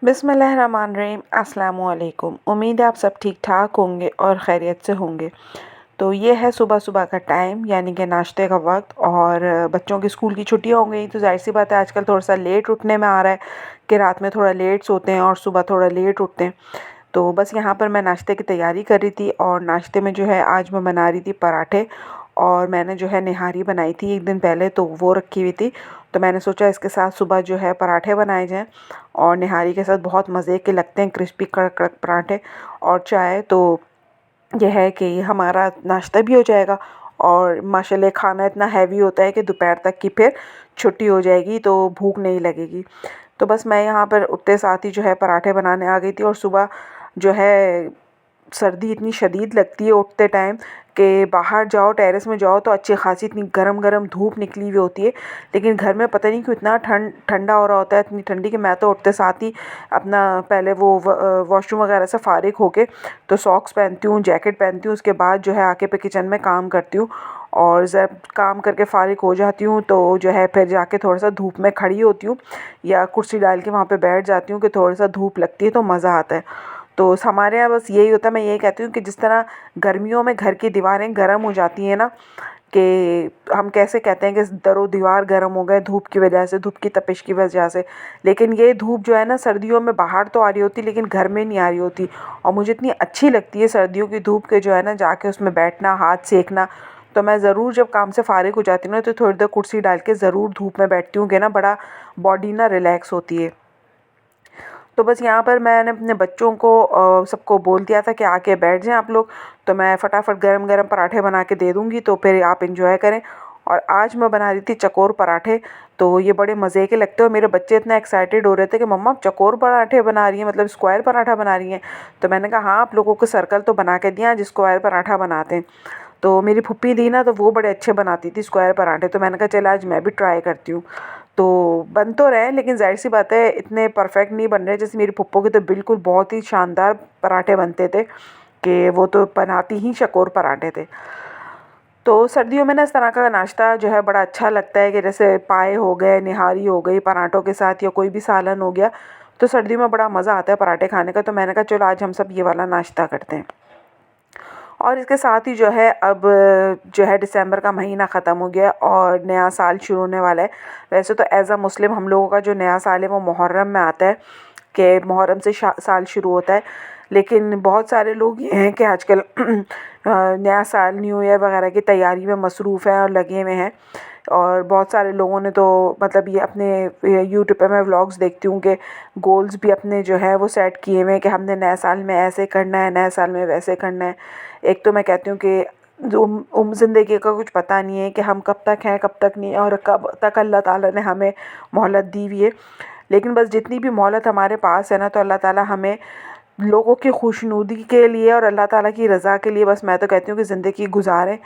बिस्मिल्लाहिर्रहमानिर्रहीम अस्सलाम वालेकुम। उम्मीद है आप सब ठीक ठाक होंगे और खैरियत से होंगे। तो ये है सुबह सुबह का टाइम यानी कि नाश्ते का वक्त और बच्चों की स्कूल की छुट्टियां हो गई तो जाहिर सी बात है आजकल थोड़ा सा लेट उठने में आ रहा है कि रात में थोड़ा लेट सोते हैं और सुबह थोड़ा लेट उठते हैं। तो बस यहाँ पर मैं नाश्ते की तैयारी कर रही थी और नाश्ते में जो है आज मैं बना रही थी पराठे और मैंने जो है निहारी बनाई थी एक दिन पहले तो वो रखी हुई थी। तो मैंने सोचा इसके साथ सुबह जो है पराठे बनाए जाएँ और निहारी के साथ बहुत मज़े के लगते हैं क्रिस्पी कड़क कड़क पराठे और चाय। तो यह है कि हमारा नाश्ता भी हो जाएगा और माशाल्लाह खाना इतना हैवी होता है कि दोपहर तक की फिर छुट्टी हो जाएगी तो भूख नहीं लगेगी। तो बस मैं यहाँ पर उठते साथ ही जो है पराठे बनाने आ गई थी और सुबह जो है सर्दी इतनी शदीद लगती है उठते टाइम कि बाहर जाओ टेरेस में जाओ तो अच्छी खासी इतनी गरम गरम धूप निकली हुई होती है। लेकिन घर में पता नहीं क्यों इतना ठंडा हो रहा होता है, इतनी ठंडी कि मैं तो उठते साथ ही अपना पहले वो वॉशरूम वगैरह से फ़ारिग होके तो सॉक्स पहनती हूँ, जैकेट पहनती हूँ, उसके बाद जो है आके पे किचन में काम करती हूँ और जब काम करके फ़ारिग हो जाती हूँ तो जो है फिर जाके थोड़ा सा धूप में खड़ी होती हूँ या कुर्सी डाल के वहाँ पे बैठ जाती हूँ कि थोड़ा सा धूप लगती है तो मज़ा आता है। तो हमारे यहाँ बस यही होता है, मैं यही कहती हूँ कि जिस तरह गर्मियों में घर की दीवारें गर्म हो जाती हैं ना, कि हम कैसे कहते हैं कि दरो दीवार गर्म हो गए धूप की वजह से, धूप की तपिश की वजह से। लेकिन ये धूप जो है ना सर्दियों में बाहर तो आ रही होती लेकिन घर में नहीं आ रही होती और मुझे इतनी अच्छी लगती है सर्दियों की धूप के जो है ना जाके उसमें बैठना, हाथ सेकना। तो मैं ज़रूर जब काम से फ़ारिग हो जाती हूँ ना तो थोड़ी देर कुर्सी डाल के ज़रूर धूप में बैठती हूँ कि ना बड़ा बॉडी ना रिलैक्स होती है। तो बस यहाँ पर मैंने अपने बच्चों को सबको बोल दिया था कि आके बैठ जाएं आप लोग। तो मैं फटाफट गरम गरम पराठे बना के दे दूँगी तो फिर आप इंजॉय करें। और आज मैं बना रही थी चकोर पराठे। तो ये बड़े मज़े के लगते हैं और मेरे बच्चे इतना एक्साइटेड हो रहे थे कि मम्मा आप चकोर पराठे बना रही हैं, मतलब स्क्वायर पराठा बना रही हैं। तो मैंने कहा हाँ आप लोगों को सर्कल तो बना के दिया, आज स्क्वायर पराठा बनाते हैं। तो मेरी फूफी थी ना तो वो बड़े अच्छे बनाती थी स्क्वायर पराठे, तो मैंने कहा चल आज मैं भी ट्राई करती हूँ। तो बन तो रहे हैं लेकिन ज़ाहिर सी बात है इतने परफेक्ट नहीं बन रहे। जैसे मेरी फूफो के तो बिल्कुल बहुत ही शानदार पराठे बनते थे कि वो तो बनाती ही चकोर पराठे थे। तो सर्दियों में ना इस तरह का नाश्ता जो है बड़ा अच्छा लगता है कि जैसे पाए हो गए, निहारी हो गई पराठों के साथ या कोई भी सालन हो गया। तो सर्दियों में बड़ा मज़ा आता है पराठे खाने का। तो मैंने कहा चलो आज हम सब ये वाला नाश्ता करते हैं। और इसके साथ ही जो है अब जो है दिसंबर का महीना ख़त्म हो गया और नया साल शुरू होने वाला है। वैसे तो एज़ अ मुस्लिम हम लोगों का जो नया साल है वो मुहर्रम में आता है कि मुहर्रम से साल शुरू होता है। लेकिन बहुत सारे लोग ये हैं कि आजकल नया साल न्यू ईयर वगैरह की तैयारी में मसरूफ़ हैं और लगे हुए हैं। और बहुत सारे लोगों ने तो मतलब ये अपने यूट्यूब पे मैं व्लॉग्स देखती हूँ कि गोल्स भी अपने जो है वो सेट किए हुए हैं कि हमने नए साल में ऐसे करना है, नए साल में वैसे करना है। एक तो मैं कहती हूँ कि जो ज़िंदगी का कुछ पता नहीं है कि हम कब तक हैं कब तक नहीं और कब तक अल्लाह ताला ने हमें मोहलत दी हुई है। लेकिन बस जितनी भी मोहलत हमारे पास है ना तो अल्लाह ताला हमें लोगों की खुशनुदी के लिए और अल्लाह ताला की रज़ा के लिए बस मैं तो कहती हूँ कि ज़िंदगी गुजारें।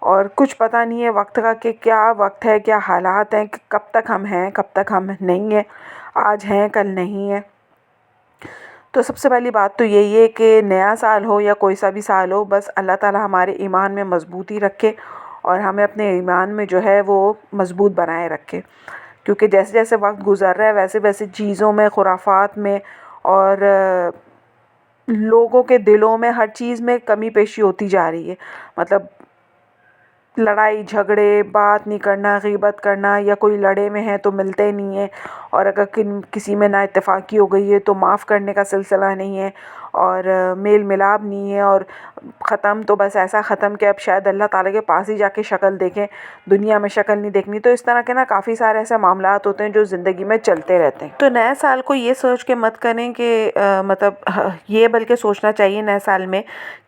और कुछ पता नहीं है वक्त का कि क्या वक्त है, क्या हालात हैं, कि कब तक हम हैं कब तक हम नहीं हैं, आज हैं कल नहीं है। तो सबसे पहली बात तो यही है कि नया साल हो या कोई सा भी साल हो बस अल्लाह ताला हमारे ईमान में मज़बूती रखे और हमें अपने ईमान में जो है वो मज़बूत बनाए रखे। क्योंकि जैसे जैसे वक्त गुज़र रहा है वैसे वैसे चीज़ों में, खुराफात में और लोगों के दिलों में हर चीज़ में कमी पेशी होती जा रही है। मतलब लड़ाई झगड़े, बात नहीं करना, ग़ीबत करना या कोई लड़े में है तो मिलते नहीं हैं और अगर किसी में नाइत्तेफ़ाक़ी हो गई है तो माफ़ करने का सिलसिला नहीं है और मेल मिलाप नहीं है और ख़त्म तो बस ऐसा ख़त्म कि अब शायद अल्लाह ताला के पास ही जाके शक्ल देखें, दुनिया में शक्ल नहीं देखनी। तो इस तरह के ना काफ़ी सारे ऐसे मामलात होते हैं जो ज़िंदगी में चलते रहते हैं। तो नए साल को ये सोच के मत करें कि मतलब ये बल्कि सोचना चाहिए नए साल में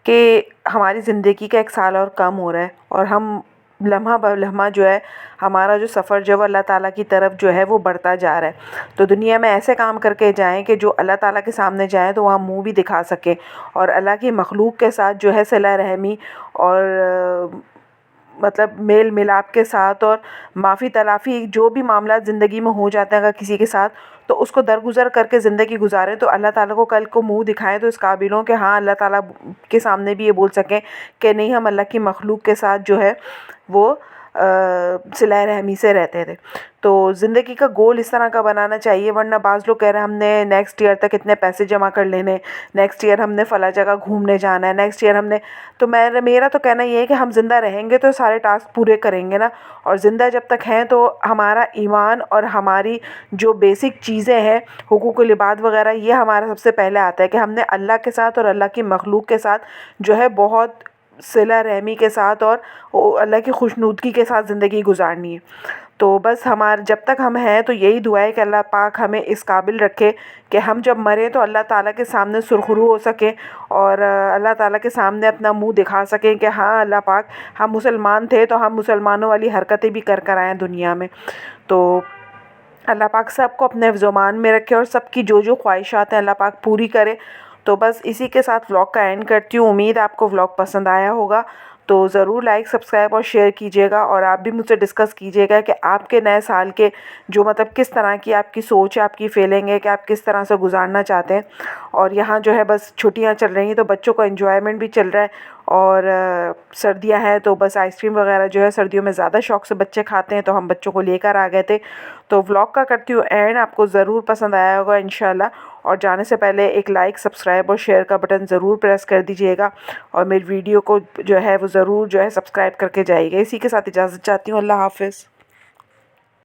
कि हमारी ज़िंदगी का एक साल और कम हो रहा है और हम लम्हा ब लम्हा जो है हमारा जो सफ़र जो है वो अल्लाह ताला की तरफ जो है वो बढ़ता जा रहा है। तो दुनिया में ऐसे काम करके जाएं कि जो अल्लाह ताला के सामने जाएं तो वहाँ मुँह भी दिखा सकें और अल्लाह की मखलूक के साथ जो है सिला रहमी और मतलब मेल मिलाप के साथ और माफ़ी तलाफ़ी जो भी मामला ज़िंदगी में हो जाते हैं अगर किसी के साथ तो उसको दरगुज़र करके ज़िंदगी गुजारें तो अल्लाह ताला को कल को मुँह दिखाएं तो इस काबिल हों कि हाँ अल्लाह ताला के सामने भी ये बोल सकें कि नहीं हम अल्लाह की मखलूक के साथ जो है वो सिला रहमी से रहते थे। तो ज़िंदगी का गोल इस तरह का बनाना चाहिए, वरना बाज़ लोग कह रहे हैं हमने नेक्स्ट ईयर तक इतने पैसे जमा कर लेने, नेक्स्ट ईयर हमने फ़ला जगह घूमने जाना है, नेक्स्ट ईयर हमने, तो मेरा तो कहना ये है कि हम ज़िंदा रहेंगे तो सारे टास्क पूरे करेंगे ना। और ज़िंदा जब तक हैं तो हमारा ईमान और हमारी जो बेसिक चीज़ें हैं, हुकूकुल इबाद वगैरह, ये हमारा सबसे पहले आता है कि हमने अल्लाह के साथ और अल्लाह की मखलूक के साथ जो है बहुत सिला रहमी के साथ और अल्लाह की खुशनुदगी के साथ ज़िंदगी गुजारनी है। तो बस हमारे जब तक हम हैं तो यही दुआ है कि अल्लाह पाक हमें इस काबिल रखे कि हम जब मरें तो अल्लाह ताला के सामने सुरखरू हो सकें और अल्लाह ताला के सामने अपना मुंह दिखा सकें कि हाँ अल्लाह पाक, हम मुसलमान थे तो हम मुसलमानों वाली हरकतें भी कर आए दुनिया में। तो अल्लाह पाक सबको अपने हिफ्ज़-ओ-मान में रखे और सबकी जो ख्वाहिशात हैं अल्लाह पाक पूरी करे। तो बस इसी के साथ व्लॉग का एंड करती हूँ। उम्मीद है आपको व्लॉग पसंद आया होगा, तो ज़रूर लाइक, सब्सक्राइब और शेयर कीजिएगा। और आप भी मुझसे डिस्कस कीजिएगा कि आपके नए साल के जो मतलब किस तरह की आपकी सोच है, आपकी फीलिंग है कि आप किस तरह से गुजारना चाहते हैं। और यहाँ जो है बस छुट्टियाँ चल रही हैं तो बच्चों का एन्जॉयमेंट भी चल रहा है और सर्दियाँ हैं तो बस आइसक्रीम वगैरह जो है सर्दियों में ज़्यादा शौक़ से बच्चे खाते हैं, तो हम बच्चों को लेकर आ गए थे। तो व्लॉग का करती हूँ एंड, आपको ज़रूर पसंद आया होगा इंशाल्लाह। और जाने से पहले एक लाइक, सब्सक्राइब और शेयर का बटन ज़रूर प्रेस कर दीजिएगा और मेरी वीडियो को जो है वो ज़रूर जो है सब्सक्राइब करके जाइएगा। इसी के साथ इजाज़त चाहती हूँ। अल्लाह हाफ़िज़।